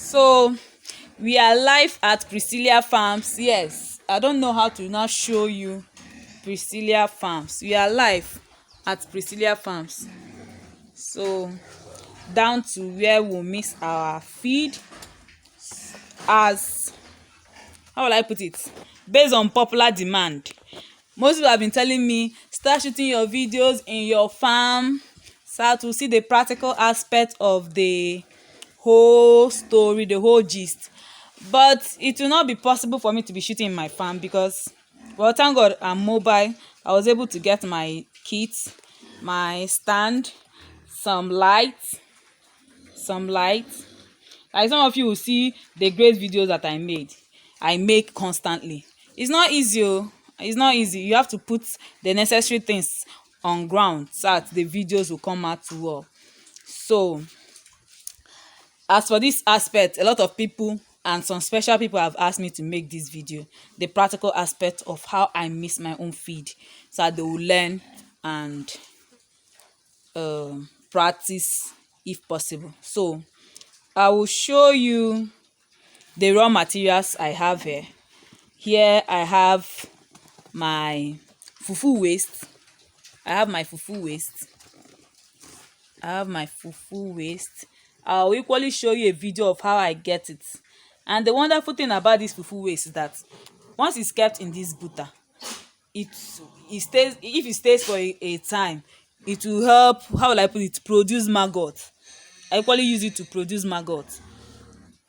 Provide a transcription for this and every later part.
So we are live at Priscilla Farms. Yes, I don't know how to now show you Priscilla Farms. We are live at Priscilla Farms. So down to where we'll miss our feed, as how will I put it, based on popular demand. Most people have been telling me, start shooting your videos in your farm, start to see the practical aspect of the whole story, the whole gist. But it will not be possible for me to be shooting in my farm because, well, thank God I'm mobile. I was able to get my kit, my stand, some lights. Like some of you will see the great videos that I make constantly. It's not easy. It's not easy. You have to put the necessary things on ground so that the videos will come out well. So as for this aspect, a lot of people and some special people have asked me to make this video, the practical aspect of how I miss my own feed, so that they will learn and practice if possible. So I will show you the raw materials I have here. Here I have my fufu waste. I'll equally show you a video of how I get it. And the wonderful thing about this fufu waste is that once it's kept in this butter, it stays. If it stays for a time, it will help, how will I put it, produce maggot. I equally use it to produce maggot.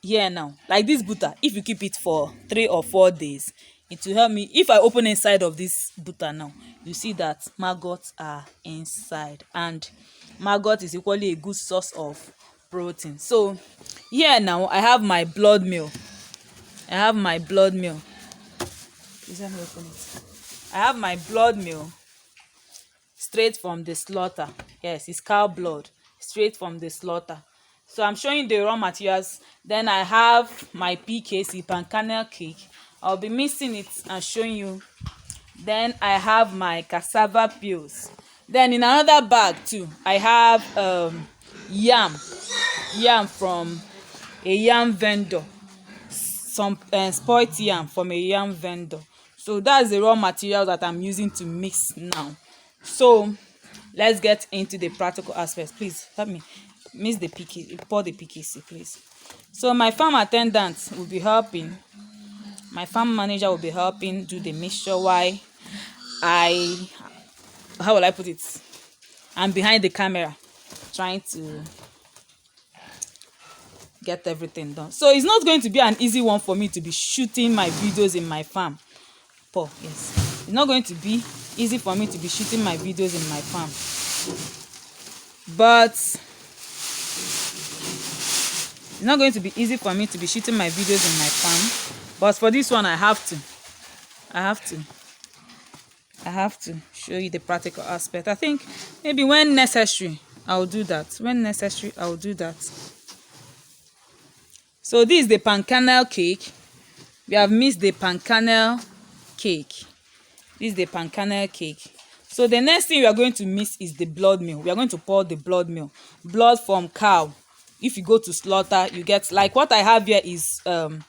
Here now, like this butter, if you keep it for 3 or 4 days, it will help me. If I open inside of this butter now, you see that maggots are inside, and maggot is equally a good source of protein. So here now I have my blood meal. Please let me open it. I have my blood meal straight from the slaughter. Yes, it's cow blood straight from the slaughter. So I'm showing the raw materials. Then I have my PKC, pan kernel cake. I'll be mixing it and showing you. Then I have my cassava peels. Then in another bag too, I have yam from a yam vendor, some spoiled yam from a yam vendor. So that's the raw material that I'm using to mix now. So let's get into the practical aspects. Please help me mix the PKC, pour the PKC, please. So my farm attendant will be helping. My farm manager will be helping do the mixture while how will I put it, I'm behind the camera trying to get everything done. So it's not going to be an easy one for me to be shooting my videos in my farm. Yes, it's not going to be easy for me to be shooting my videos in my farm, but it's not going to be easy for me to be shooting my videos in my farm. But for this one, I have to show you the practical aspect. I think maybe when necessary, I'll do that. So this is the pan kernel cake. We have mixed the pan kernel cake. This is the pan kernel cake. So the next thing we are going to mix is the blood meal. We are going to pour the blood meal. Blood from cow. If you go to slaughter, you get, like what I have here is the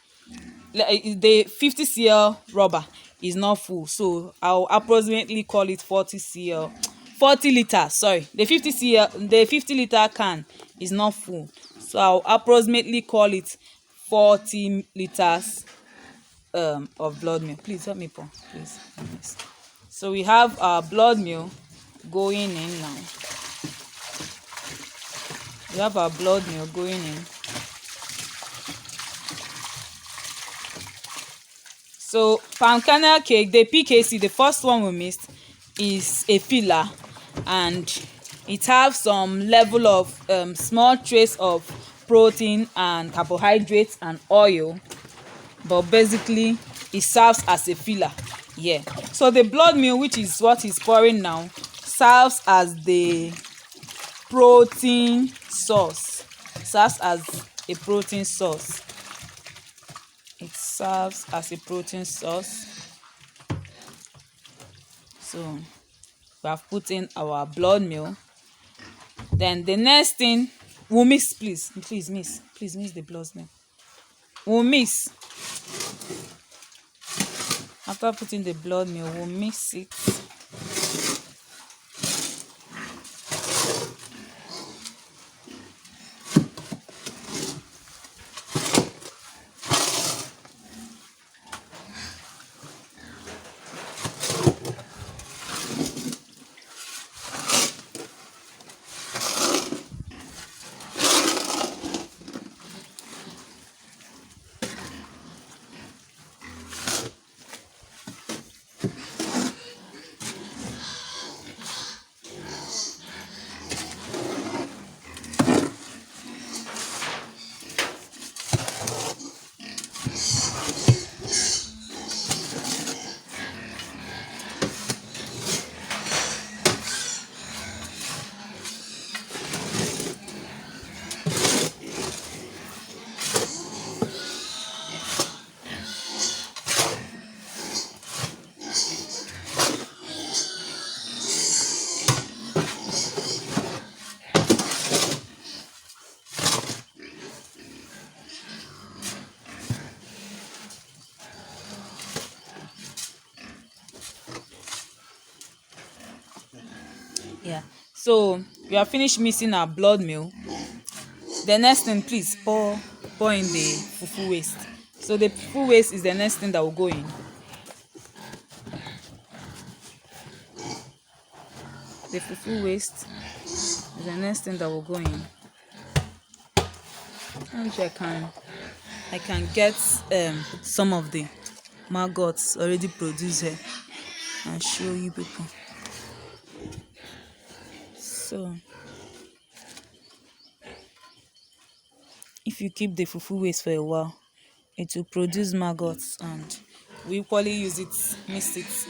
50 cl rubber is not full, so I'll approximately call it 40 liters. Sorry, the 50 liter can is not full, so I'll approximately call it 40 liters of blood meal. Please help me pour, please. Yes. So we have our blood meal going in now. So pan kernel cake, the PKC, the first one we mixed, is a filler, and it has some level of small trace of protein and carbohydrates and oil, but basically it serves as a filler. Yeah. So the blood meal, which is what is pouring now, serves as the protein source. It serves as a protein source. So we have put in our blood meal. Then the next thing we'll mix, please mix the blood meal. We'll mix. After putting the blood meal, we'll mix it. Yeah, so we are finished mixing our blood meal. The next thing, please pour in the fufu waste. So the fufu waste is the next thing that will go in. The fufu waste is the next thing that will go in. I wish I can get some of the maggots already produced here and show you people. So if you keep the fufu waste for a while, it will produce maggots, and we equally use it, mix it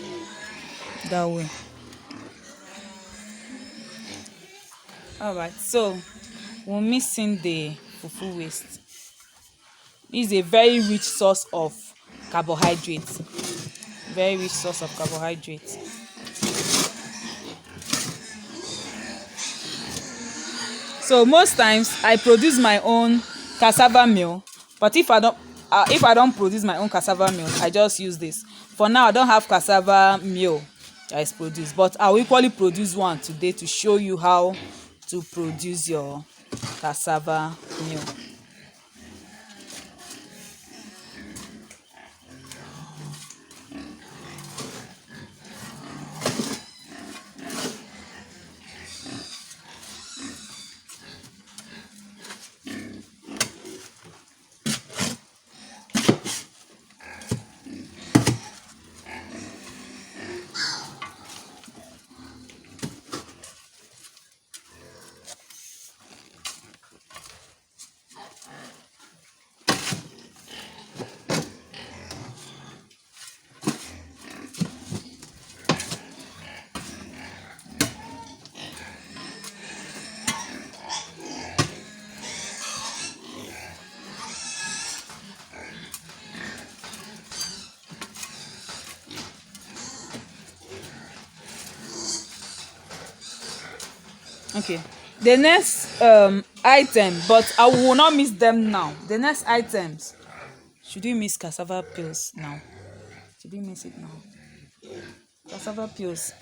that way. All right, so we're mixing the fufu waste. This is a very rich source of carbohydrates. Very rich source of carbohydrates. So most times I produce my own cassava meal, but if I don't produce my own cassava meal, I just use this. For now, I don't have cassava meal that is produced, but I'll equally produce one today to show you how to produce your cassava meal. Okay, the next item, but I will not mix them now. The next items, should we mix cassava peels now? Should we mix it now? Cassava peels.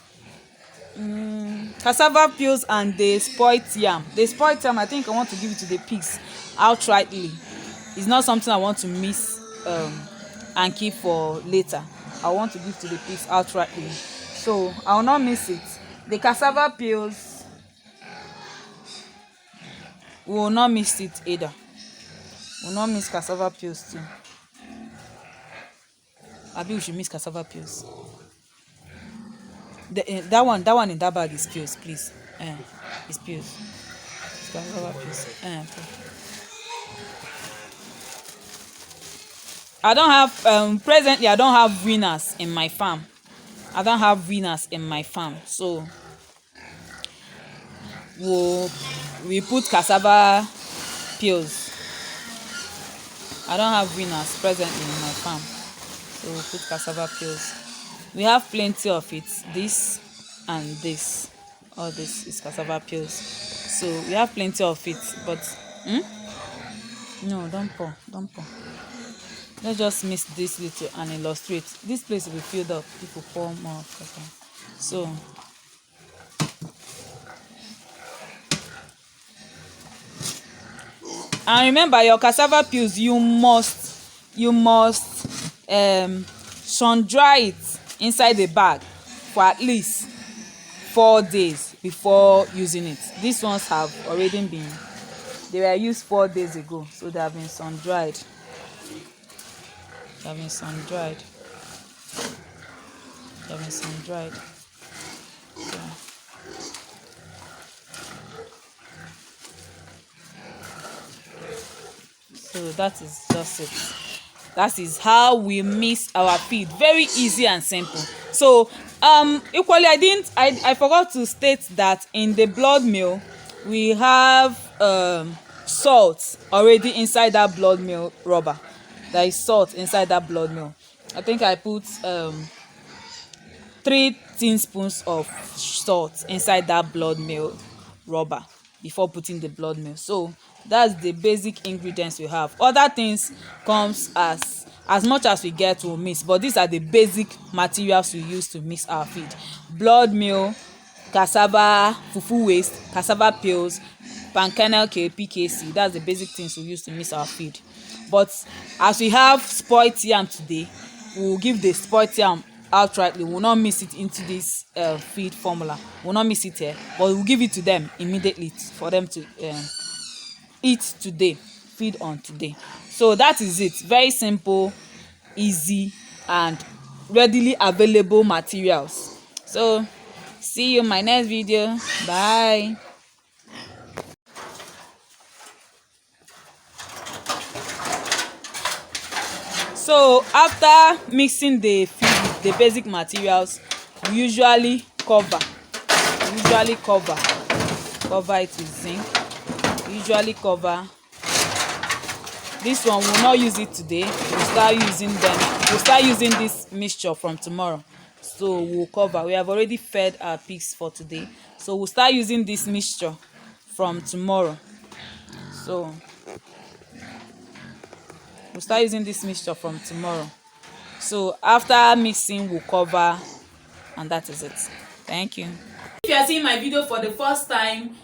Cassava peels and the spoiled yam. The spoiled yam, I think I want to give it to the pigs outrightly. It's not something I want to mix and keep for later. I want to give to the pigs outrightly, so I will not miss it. The cassava peels, we will not mix it either. We will not mix cassava peels too. Abi, we should mix cassava peels. That one in that bag is peels, please. It's peels. It's cassava peels. I don't have presently. I don't have winners in my farm. So we put cassava peels. I don't have winners presently in my farm, so we'll put cassava peels. We have plenty of it. This and this, all this is cassava peels. So we have plenty of it, but no, don't pour. let's just mix this little and illustrate. This place will be filled up if we pour more. Okay. So and remember, your cassava peels, you must sun dry it inside the bag for at least 4 days before using it. These ones have already been, they were used 4 days ago, so they have been sun dried. They have been sun dried. They have been sun dried. So that is just it. That is how we mix our feed. Very easy and simple. So equally, I forgot to state that in the blood meal we have salt already inside that blood meal rubber. There is salt inside that blood meal. I think I put 3 teaspoons of salt inside that blood meal rubber before putting the blood meal. So that's the basic ingredients we have. Other things comes as much as we get to mix, but these are the basic materials we use to mix our feed: blood meal, cassava fufu waste, cassava peels, palm kernel PKC. That's the basic things we use to mix our feed. But as we have spoiled yam today, we will give the spoiled yam outrightly. We will not mix it into this feed formula. We will not mix it here, but we will give it to them immediately for them to eat today, feed on today. So that is it. Very simple, easy, and readily available materials. So see you in my next video. Bye. So after mixing the feed with the basic materials, we usually cover it with zinc. We usually cover. This one will not use it today. We'll start using this mixture from tomorrow. So we'll cover. We have already fed our pigs for today, so we'll start using this mixture from tomorrow. So we'll start using this mixture from tomorrow. So after mixing, we'll cover, and that is it. Thank you. If you are seeing my video for the first time,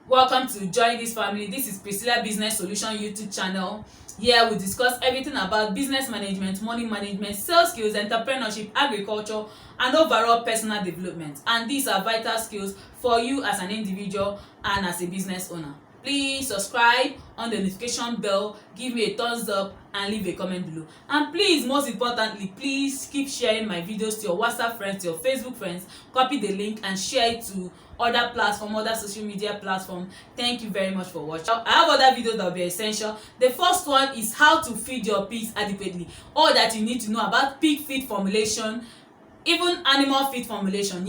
welcome to join this family. This is Priscilla Business Solution YouTube channel. Here we discuss everything about business management, money management, sales skills, entrepreneurship, agriculture, and overall personal development. And these are vital skills for you as an individual and as a business owner. Please subscribe, on the notification bell, give me a thumbs up, and leave a comment below. And please, most importantly, please keep sharing my videos to your WhatsApp friends, to your Facebook friends. Copy the link and share it to other platforms, other social media platforms. Thank you very much for watching. I have other videos that will be essential. The first one is how to feed your pigs adequately. All that you need to know about pig feed formulation, even animal feed formulation,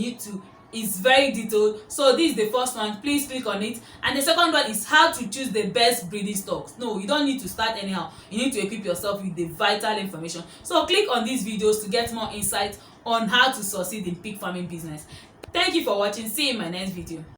is very detailed. So this is the first one. Please click on it. And the second one is how to choose the best breeding stocks. No, you don't need to start anyhow. You need to equip yourself with the vital information. So click on these videos to get more insight on how to succeed in pig farming business. Thank you for watching. See you in my next video.